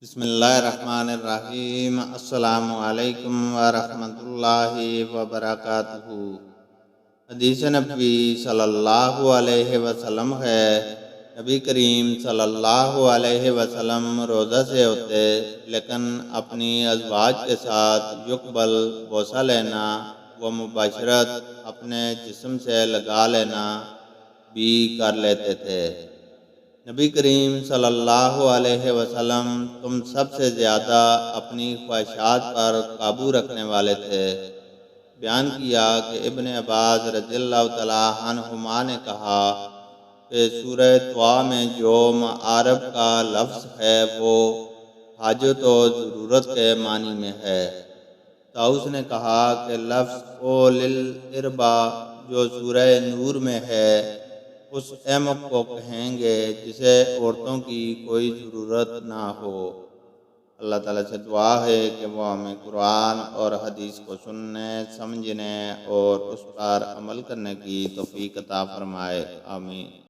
بسم اللہ الرحمن الرحیم۔ السلام علیکم ورحمۃ اللہ وبرکاتہ۔ حدیث نبی صلی اللہ علیہ وسلم ہے، نبی کریم صلی اللہ علیہ وسلم روزہ سے ہوتے لیکن اپنی ازواج کے ساتھ یقبل بوسہ لینا و مباشرت اپنے جسم سے لگا لینا بھی کر لیتے تھے۔ نبی کریم صلی اللہ علیہ وسلم تم سب سے زیادہ اپنی خواہشات پر قابو رکھنے والے تھے۔ بیان کیا کہ ابن عباس رضی اللہ تعالیٰ عنہما نے کہا کہ سورہ طٰہٰ میں جو معارف کا لفظ ہے وہ حاجت و ضرورت کے معنی میں ہے۔ طاؤس نے کہا کہ لفظ اولِ الاربا جو سورہ نور میں ہے اس احمق کو کہیں گے جسے عورتوں کی کوئی ضرورت نہ ہو۔ اللہ تعالیٰ سے دعا ہے کہ وہ ہمیں قرآن اور حدیث کو سننے، سمجھنے اور اس پر عمل کرنے کی توفیق عطا فرمائے۔ آمین۔